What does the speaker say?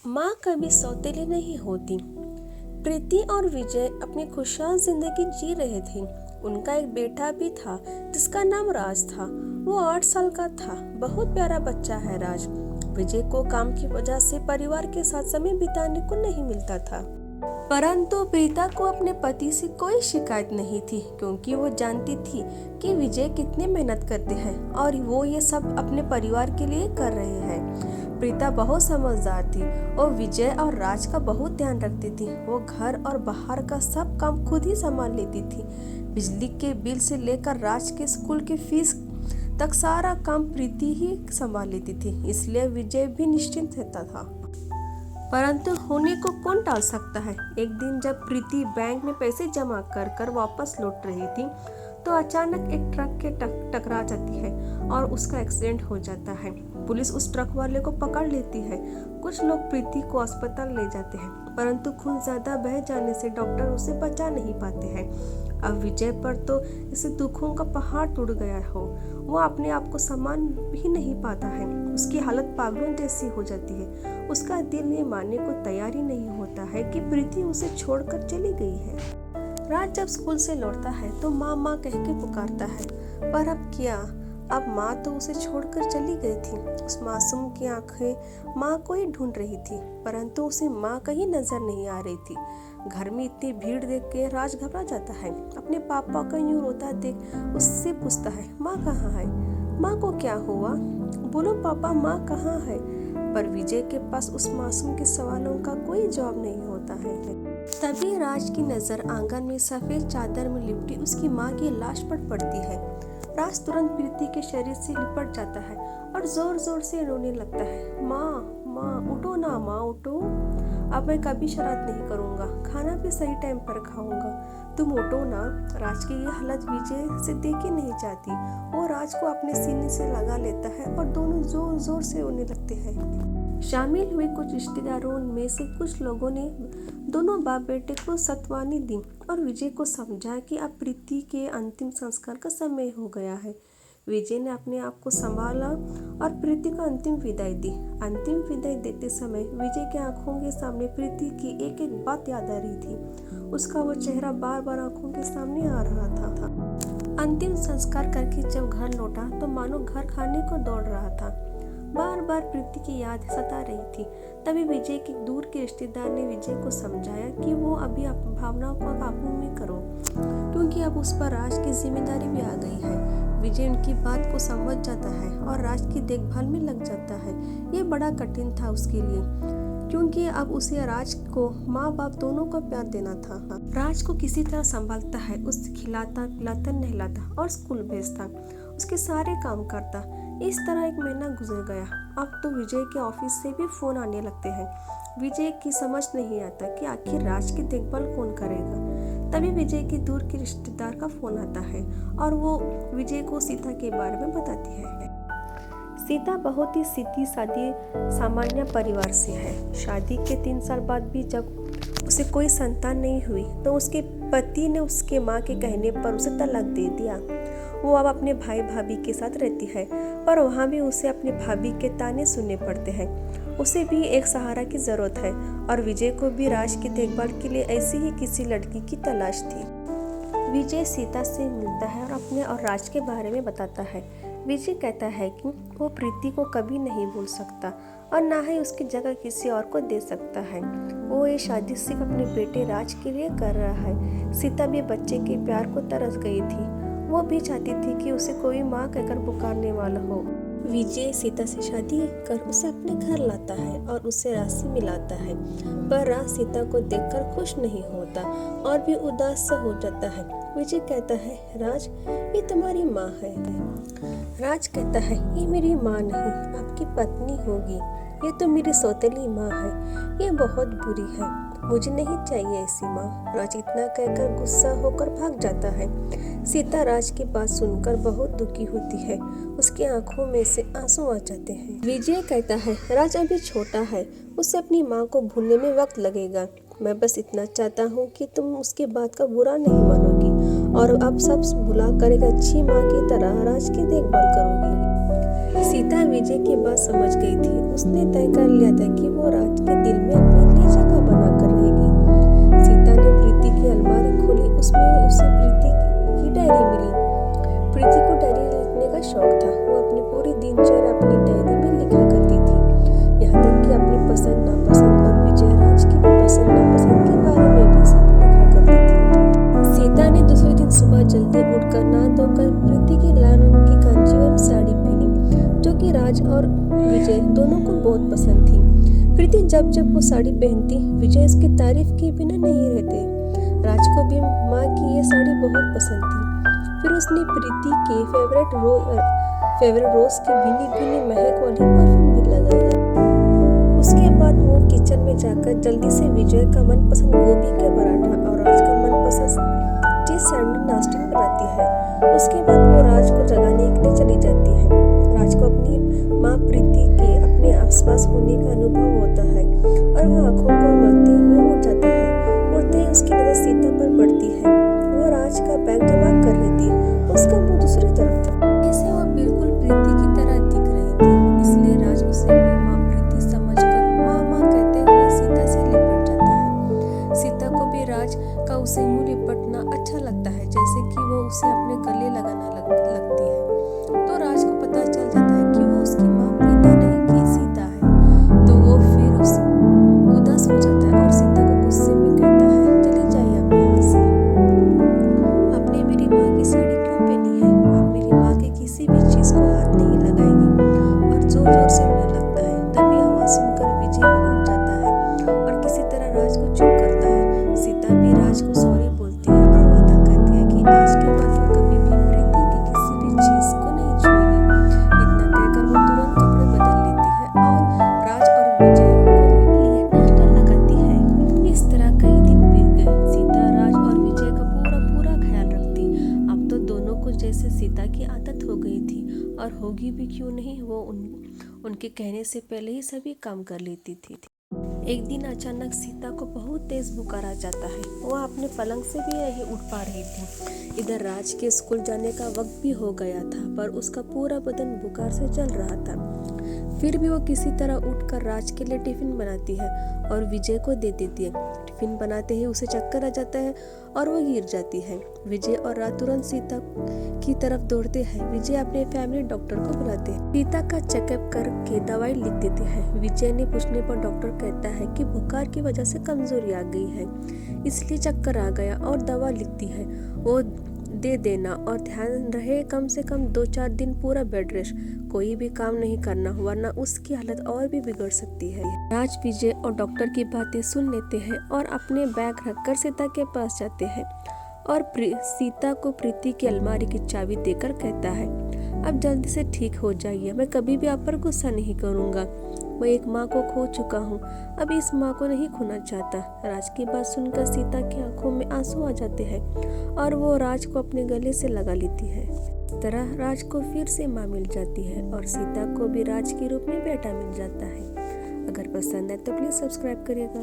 माँ कभी सौतेली नहीं होती। प्रीति और विजय अपनी खुशहाल जिंदगी जी रहे थे। उनका एक बेटा भी था जिसका नाम राज था। वो 8 साल का था। बहुत प्यारा बच्चा है राज। विजय को काम की वजह से परिवार के साथ समय बिताने को नहीं मिलता था, परंतु प्रीता को अपने पति से कोई शिकायत नहीं थी, क्योंकि वो जानती थी कि विजय कितने मेहनत करते हैं और वो ये सब अपने परिवार के लिए कर रहे हैं। प्रीता बहुत समझदार थी और विजय और राज का बहुत ध्यान रखती थी। वो घर और बाहर का सब काम खुद ही संभाल लेती थी। बिजली के बिल से लेकर राज के स्कूल की फीस तक सारा काम प्रीति ही संभाल लेती थी, इसलिए विजय भी निश्चिंत रहता था। परंतु होने को कौन टाल सकता है। एक दिन जब प्रीति बैंक में पैसे जमा कर कर वापस लौट रही थी, तो अचानक एक ट्रक के टकरा जाती है और उसका एक्सीडेंट हो जाता है। पुलिस उस ट्रक वाले को पकड़ लेती है। कुछ लोग प्रीति को अस्पताल ले जाते हैं, परंतु खून ज्यादा बह जाने से डॉक्टर उसे बचा नहीं पाते हैं। अब विजय पर तो इसे दुखों का पहाड़ टूट गया हो। वो अपने आप को संभाल भी नहीं पाता है। उसकी हालत पागलों जैसी हो जाती है। उसका दिल ये मानने को तैयार ही नहीं होता है कि प्रीति उसे छोड़कर चली गई है। राज जब स्कूल से लौटता है तो माँ माँ कह के पुकारता है, पर अब क्या। अब माँ तो उसे छोड़कर चली गई थी। उस मासूम की आंखें माँ को ही ढूंढ रही थी, परंतु उसे माँ कहीं नजर नहीं आ रही थी। घर में इतनी भीड़ देख के राज घबरा जाता है। अपने पापा का यूं रोता देख उससे पूछता है, माँ कहाँ है? माँ को क्या हुआ? बोलो पापा, माँ कहाँ है? पर विजय के पास उस मासूम के सवालों का कोई जवाब नहीं होता है। तभी राज की नजर आंगन में सफेद चादर में लिपटी उसकी माँ की लाश पर पड़ती है। राज तुरंत प्रीति के शरीर से लिपट जाता है और जोर जोर से रोने लगता है। माँ माँ उठो ना, माँ उठो। अब मैं कभी शरारत नहीं करूँगा, खाना भी सही टाइम पर खाऊंगा, तुम उठो ना। राज की ये हालत विजय से देखी नहीं जाती। वो राज को अपने सीने से लगा लेता है और दोनों जोर जोर से रोने लगते हैं। शामिल हुए कुछ रिश्तेदारों में से कुछ लोगों ने दोनों बाप बेटे को सांत्वना दी और विजय को समझा कि अब प्रीति के अंतिम संस्कार का समय हो गया है। विजय ने अपने आप को संभाला और प्रीति को अंतिम विदाई दी। अंतिम विदाई देते समय विजय की आंखों के सामने प्रीति की एक एक बात याद आ रही थी। उसका वो चेहरा बार बार आंखों के सामने आ रहा था। अंतिम संस्कार करके जब घर लौटा तो मानो घर खाने को दौड़ रहा था। बार बार प्रीति की याद सता रही थी। तभी विजय के दूर के रिश्तेदार ने विजय को समझाया कि वो अभी भावनाओं को काबू में करो, क्योंकि अब उस पर राज की जिम्मेदारी भी आ गई है। विजय उनकी बात को समझ जाता है और राज की देखभाल में लग जाता है। ये बड़ा कठिन था उसके लिए, क्योंकि अब उसे राज को माँ बाप दोनों को प्यार देना था। राज को किसी तरह संभालता है, उसे खिलाता पिलाता नहलाता और स्कूल भेजता, उसके सारे काम करता। इस तरह एक महीना गुजर गया। अब तो विजय के ऑफिस से भी फोन आने लगते हैं। विजय की समझ नहीं आता कि आखिर राज की देखभाल कौन करेगा। तभी विजय के दूर के रिश्तेदार का फोन आता है और वो विजय को सीता के बारे में बताती है। सीता बहुत ही सीधी सादी सामान्य परिवार से है। शादी के 3 साल बाद भी जब उसे कोई संतान नहीं हुई तो उसके पति ने उसके माँ के कहने पर उसे तलाक दे दिया। वो अब अपने भाई भाभी के साथ रहती है, पर वहाँ भी उसे अपने भाभी के ताने सुनने पड़ते हैं। उसे भी एक सहारा की जरूरत है और विजय को भी राज की देखभाल के लिए ऐसी ही किसी लड़की की तलाश थी। विजय सीता से मिलता है और अपने और राज के बारे में बताता है। विजय कहता है कि वो प्रीति को कभी नहीं भूल सकता और ना ही उसकी जगह किसी और को दे सकता है। वो ये शादी सिर्फ अपने बेटे राज के लिए कर रहा है। सीता भी बच्चे के प्यार को तरस गई थी। वो भी चाहती थी कि उसे कोई माँ कहकर पुकारने वाला हो। विजय सीता से शादी कर उसे अपने घर लाता है और उसे राज से मिलाता है, पर राज सीता को देखकर खुश नहीं होता और भी उदास सा हो जाता है। विजय कहता है, राज ये तुम्हारी माँ है। राज कहता है, ये मेरी माँ नहीं, आपकी पत्नी होगी। ये तो मेरी सौतेली माँ है। ये बहुत बुरी है, मुझे नहीं चाहिए ऐसी माँ। राज इतना कहकर गुस्सा होकर भाग जाता है। सीता राज की बात सुनकर बहुत दुखी होती है। उसकी आंखों में से आंसू आ जाते हैं। विजय कहता है, राज अभी छोटा है, उसे अपनी माँ को भूलने में वक्त लगेगा। मैं बस इतना चाहता हूँ कि तुम उसके बात का बुरा नहीं मानोगी और अब सब भुला कर एक अच्छी माँ की तरह राज की देखभाल करोगी। सीता विजय की बात समझ गई थी। उसने तय कर लिया था कि वो राज के दिल बहुत पसंद थी। प्रीति जब जब वो साड़ी पहनती, विजय इसकी तारीफ के बिना नहीं रहते। राज को भी माँ की ये साड़ी बहुत पसंद थी। फिर उसने प्रीति के फेवरेट रोज की भीनी भीनी महक वाली परफ्यूम भी लगाया। उसके बाद वो किचन में जाकर जल्दी से विजय का मनपसंद गोभी के पराठा और राज का मनपसंद चीज सैंडविच नाश्ते में बनाती है। उसके बाद वो राज को जगाने के लिए चली जाती है। राज को अपनी माँ प्रीति के अपने आसपास होने का अनुभव होता है और वह आंखों को मलते हुए उठ जाता है। उठते ही उसकी नजर सीता पर पड़ती है। वो राज का बैग जमा कर लेती है। उसका मुंह दूसरी तरफ था। जैसे वो बिल्कुल प्रीति की तरह दिख रही थी, इसलिए राज उसे अपनी माँ प्रीति समझकर माँ माँ कहते हुए सीता से लिपट जाता है। सीता को भी राज का उसे यूं लिपटना अच्छा लगता है, जैसे कि वो उसे अपने गले लगाना लगती है। तो राज को पता चल जाता है कि वो उसकी माँ प्रीता नहीं कि सीता है। तो वो फिर उदास हो जाता है और सीता को गुस्से में कहता है, चली जाइए आप यहाँ से। आपने मेरी माँ की साड़ी क्यों पहनी है? आप मेरी माँ के किसी भी चीज को हाथ नहीं लगाएगी। और जोर जोर से रोने लगता है। तभी आवाज सुनकर विजय भी उठ जाता है और किसी तरह राज को चुप करता है। सीता भी राज को सॉरी बोलती है और वादा करती है कि आज के बाद वो कभी भी प्रीति की किसी भी चीज को नहीं छुएगी। इतना कहकर वो तुरंत कपड़े बदल लेती है और राज और विजय को लिए नाश्ता लगाती है। इस तरह कई दिन बीत गए। सीता राज और विजय का पूरा पूरा ख्याल रखती। अब तो दोनों को जैसे सीता की आदत हो गई थी, और होगी भी क्यों नहीं, वो उनके कहने से पहले ही सभी काम कर लेती थी। एक दिन अचानक सीता को बहुत तेज बुखार आ जाता है। वह अपने पलंग से भी नहीं उठ पा रही थी। इधर राज के स्कूल जाने का वक्त भी हो गया था, पर उसका पूरा बदन बुखार से जल रहा था। फिर भी वो किसी तरह उठकर राज के लिए टिफिन बनाती है और विजय को दे देती है। टिफिन बनाते ही उसे चक्कर आ जाता है और वो गिर जाती है। विजय और राज तुरंत सीता की तरफ दौड़ते हैं। विजय अपने फैमिली डॉक्टर को बुलाते हैं। सीता का चेकअप करके दवाई लिख देते हैं। विजय ने पूछने पर डॉक्टर कहता है कि बुखार की वजह से कमजोरी आ गई है, इसलिए चक्कर आ गया, और दवा लिखती है वो दे देना, और ध्यान रहे कम से कम 2-4 दिन पूरा बेड रेस्ट, कोई भी काम नहीं करना, वरना उसकी हालत और भी बिगड़ सकती है। राज विजय और डॉक्टर की बातें सुन लेते हैं और अपने बैग रखकर सीता के पास जाते हैं और सीता को प्रीति की अलमारी की चाबी देकर कहता है, अब जल्दी से ठीक हो जाइए, मैं कभी भी आप पर गुस्सा नहीं करूँगा। मैं एक माँ को खो चुका हूँ, अब इस माँ को नहीं खोना चाहता। राज की बात सुनकर सीता की आंखों में आंसू आ जाते हैं और वो राज को अपने गले से लगा लेती है। इस तरह राज को फिर से माँ मिल जाती है और सीता को भी राज के रूप में बेटा मिल जाता है। अगर पसंद है तो प्लीज सब्सक्राइब करिएगा।